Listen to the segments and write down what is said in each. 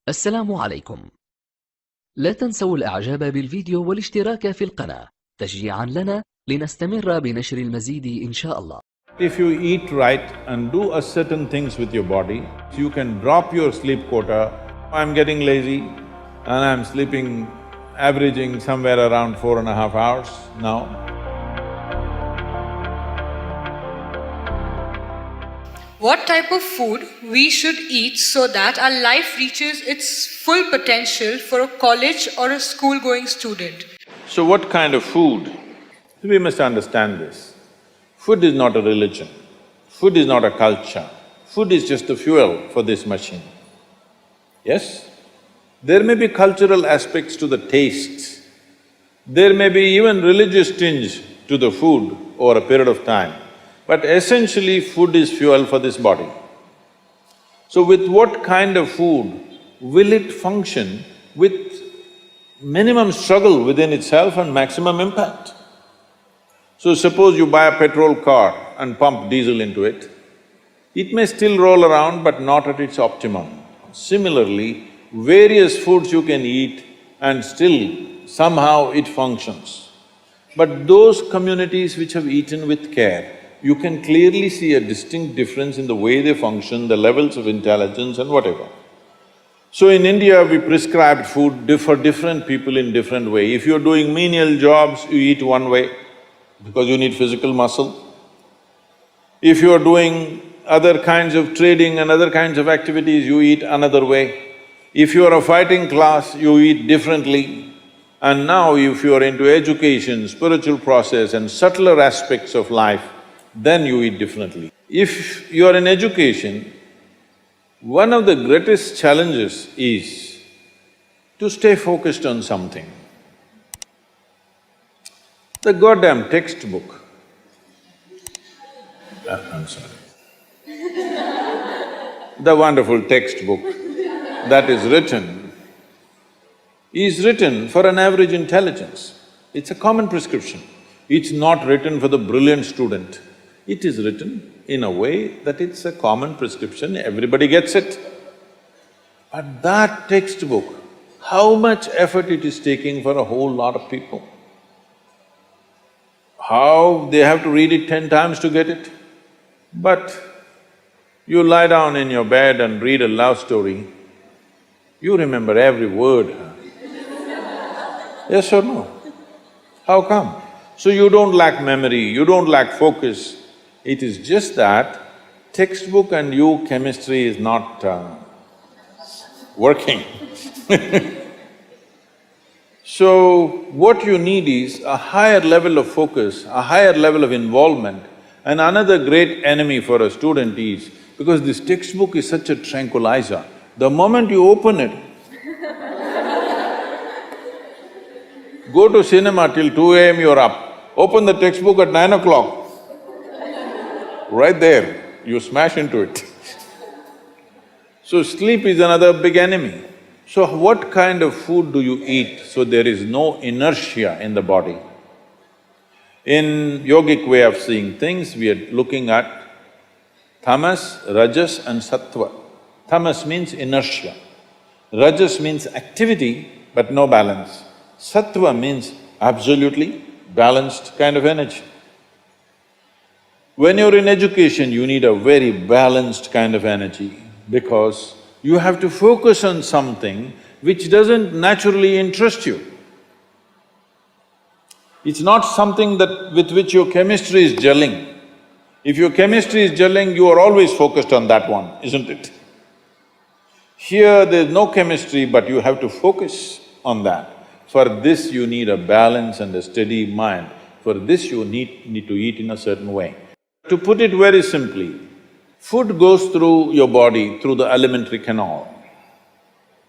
السلام عليكم. لا تنسوا الإعجاب بالفيديو والاشتراك في القناة تشجيعا لنا لنستمر بنشر المزيد إن شاء الله. If you eat right and do a certain things with your body, you can drop your sleep quota. I'm getting lazy and I'm sleeping averaging somewhere around 4.5 hours now. What type of food we should eat so that our life reaches its full potential for a college or a school-going student? So what kind of food? We must understand this. Food is not a religion, food is not a culture, food is just the fuel for this machine. Yes? There may be cultural aspects to the tastes, there may be even religious tinge to the food over a period of time, but essentially food is fuel for this body. So with what kind of food will it function with minimum struggle within itself and maximum impact? So suppose you buy a petrol car and pump diesel into it, it may still roll around but not at its optimum. Similarly, various foods you can eat and still somehow it functions. But those communities which have eaten with care, you can clearly see a distinct difference in the way they function, the levels of intelligence and whatever. So in India, we prescribed food for different people in different way. If you're doing menial jobs, you eat one way because you need physical muscle. If you're doing other kinds of trading and other kinds of activities, you eat another way. If you're a fighting class, you eat differently. And now if you're into education, spiritual process and subtler aspects of life, then you eat differently. If you're in education, one of the greatest challenges is to stay focused on something. The goddamn textbook, I'm sorry. The wonderful textbook that is written for an average intelligence. It's a common prescription. It's not written for the brilliant student. It is written in a way that it's a common prescription, everybody gets it. But that textbook, how much effort it is taking for a whole lot of people. How they have to read it 10 times to get it. But you lie down in your bed and read a love story, you remember every word. Yes or no? How come? So you don't lack memory, you don't lack focus. It is just that textbook and you chemistry is not working. So what you need is a higher level of focus, a higher level of involvement. And another great enemy for a student is, because this textbook is such a tranquilizer, the moment you open it, go to cinema till 2 AM you're up, open the textbook at 9 o'clock, right there, you smash into it. So sleep is another big enemy. So what kind of food do you eat so there is no inertia in the body? In yogic way of seeing things, we are looking at tamas, rajas and sattva. Tamas means inertia, rajas means activity but no balance, sattva means absolutely balanced kind of energy. When you're in education, you need a very balanced kind of energy because you have to focus on something which doesn't naturally interest you. It's not something with which your chemistry is gelling. If your chemistry is gelling, you are always focused on that one, isn't it? Here there's no chemistry, but you have to focus on that. For this you need a balance and a steady mind. For this you need to eat in a certain way. To put it very simply, food goes through your body through the alimentary canal.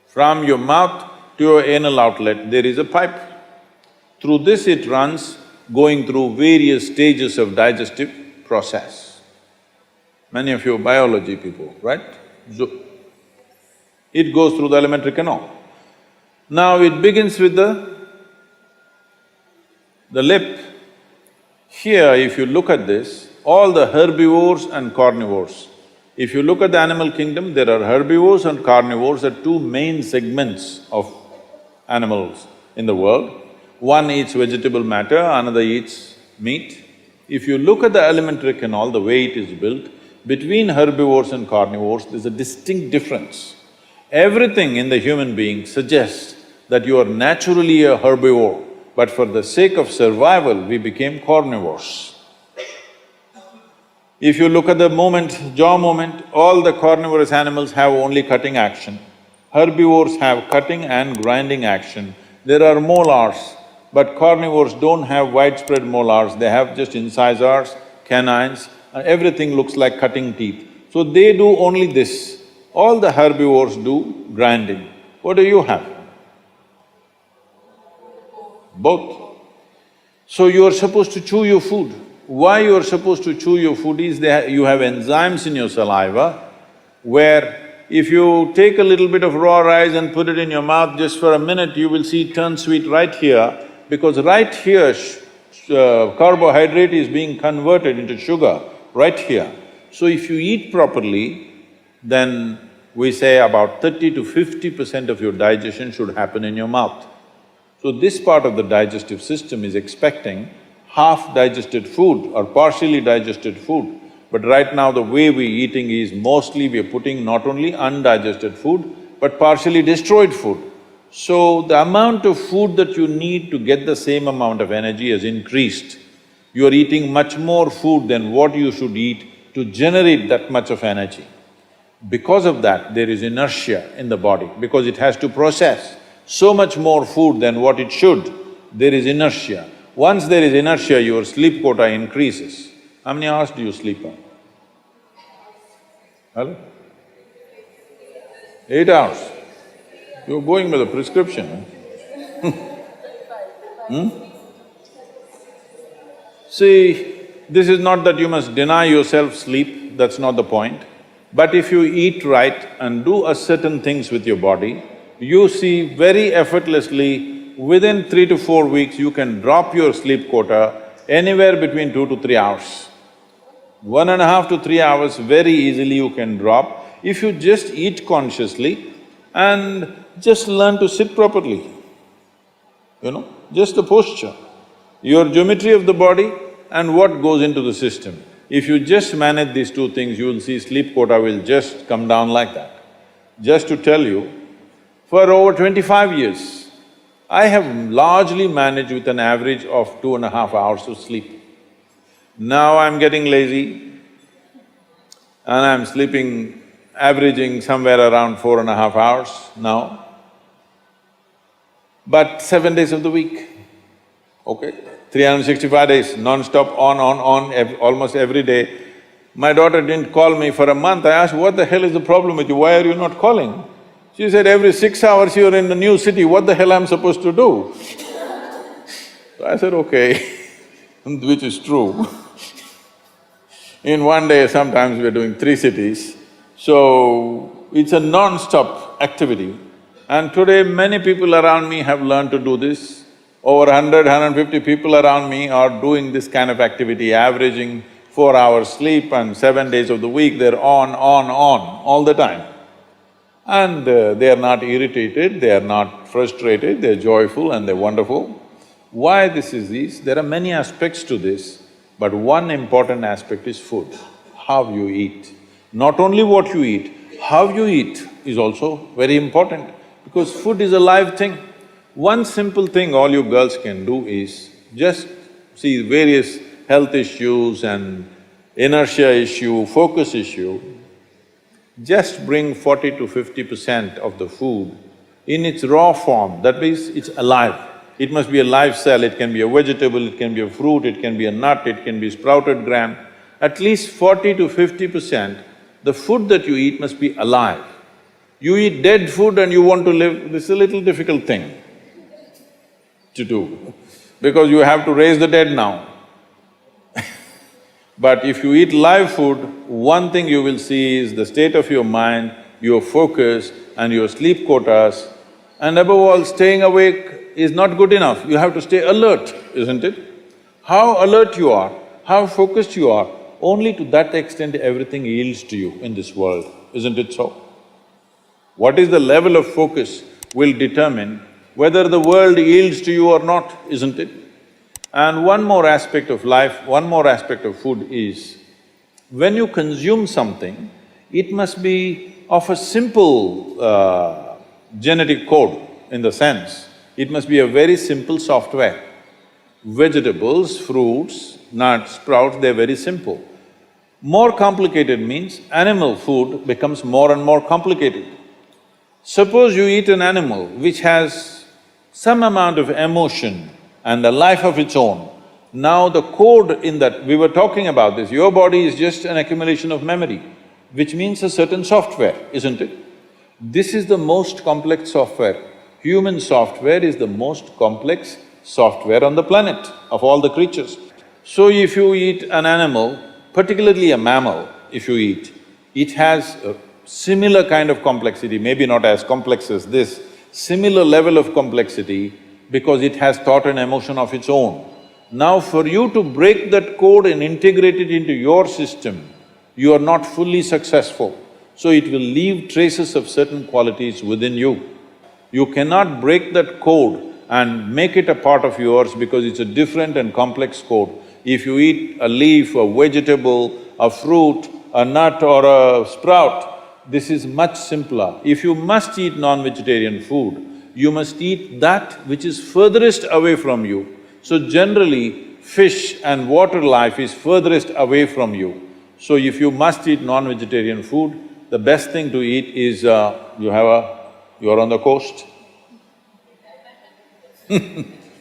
From your mouth to your anal outlet, there is a pipe. Through this it runs, going through various stages of digestive process. Many of you are biology people, right? It goes through the alimentary canal. Now it begins with the lip. Here, if you look at this, all the herbivores and carnivores, If you look at the animal kingdom, there are herbivores and carnivores are two main segments of animals in the world. One eats vegetable matter, another eats meat. If you look at the alimentary canal, the way it is built, between herbivores and carnivores, there's a distinct difference. Everything in the human being suggests that you are naturally a herbivore, but for the sake of survival, we became carnivores. If you look at the jaw movement, all the carnivorous animals have only cutting action. Herbivores have cutting and grinding action. There are molars, but carnivores don't have widespread molars, they have just incisors, canines, and everything looks like cutting teeth. So they do only this. All the herbivores do grinding. What do you have? Both. So you are supposed to chew your food. Why you are supposed to chew your food is you have enzymes in your saliva where if you take a little bit of raw rice and put it in your mouth just for a minute, you will see it turn sweet right here, because right here carbohydrate is being converted into sugar, right here. So if you eat properly, then we say about 30 to 50% of your digestion should happen in your mouth. So this part of the digestive system is expecting half digested food or partially digested food. But right now the way we're eating is mostly we're putting not only undigested food, but partially destroyed food. So the amount of food that you need to get the same amount of energy has increased. You are eating much more food than what you should eat to generate that much of energy. Because of that, there is inertia in the body, because it has to process so much more food than what it should, there is inertia. Once there is inertia, your sleep quota increases. How many hours do you sleep on? Hello? 8 hours. You're going by the prescription, huh? See, this is not that you must deny yourself sleep, that's not the point. But if you eat right and do a certain things with your body, you see very effortlessly, within 3 to 4 weeks, you can drop your sleep quota anywhere between 2 to 3 hours. 1.5 to 3 hours very easily you can drop if you just eat consciously and just learn to sit properly, just the posture, your geometry of the body and what goes into the system. If you just manage these two things, you will see sleep quota will just come down like that. Just to tell you, for over 25 years, I have largely managed with an average of 2.5 hours of sleep. Now I'm getting lazy and I'm sleeping, averaging somewhere around 4.5 hours now, but 7 days of the week, okay? 365 days, non-stop, on, almost every day. My daughter didn't call me for a month. I asked, what the hell is the problem with you, why are you not calling? She said, every 6 hours you're in a new city, what the hell I'm supposed to do? So I said, okay, which is true. In one day, sometimes we're doing 3 cities, so it's a non-stop activity. And today, many people around me have learned to do this. Over 100, 150 people around me are doing this kind of activity, averaging 4 hours sleep and 7 days of the week, they're on, all the time. And they are not irritated, they are not frustrated, they're joyful and they're wonderful. Why this is this? There are many aspects to this, but one important aspect is food, how you eat. Not only what you eat, how you eat is also very important, because food is a live thing. One simple thing all you girls can do is just see various health issues and inertia issue, focus issue, just bring 40 to 50% of the food in its raw form, that means it's alive. It must be a live cell, it can be a vegetable, it can be a fruit, it can be a nut, it can be sprouted gram. At least 40 to 50%, the food that you eat must be alive. You eat dead food and you want to live, this is a little difficult thing to do, because you have to raise the dead now. But if you eat live food, one thing you will see is the state of your mind, your focus and your sleep quotas, and above all, staying awake is not good enough, you have to stay alert, isn't it? How alert you are, how focused you are, only to that extent everything yields to you in this world, isn't it so? What is the level of focus will determine whether the world yields to you or not, isn't it? And one more aspect of life, one more aspect of food is, when you consume something, it must be of a simple genetic code in the sense, it must be a very simple software. Vegetables, fruits, nuts, sprouts, they're very simple. More complicated means animal food becomes more and more complicated. Suppose you eat an animal which has some amount of emotion and a life of its own. Now the code in that… we were talking about this, your body is just an accumulation of memory, which means a certain software, isn't it? This is the most complex software. Human software is the most complex software on the planet of all the creatures. So if you eat an animal, particularly a mammal, if you eat, it has a similar kind of complexity, maybe not as complex as this, similar level of complexity because it has thought and emotion of its own. Now for you to break that code and integrate it into your system, you are not fully successful. So it will leave traces of certain qualities within you. You cannot break that code and make it a part of yours because it's a different and complex code. If you eat a leaf, a vegetable, a fruit, a nut or a sprout, this is much simpler. If you must eat non-vegetarian food, you must eat that which is furthest away from you. So generally, fish and water life is furthest away from you. So if you must eat non-vegetarian food, the best thing to eat is, you're on the coast.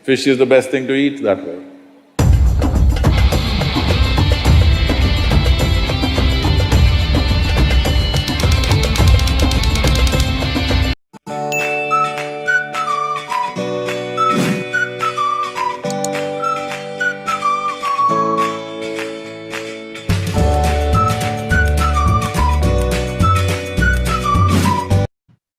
Fish is the best thing to eat that way.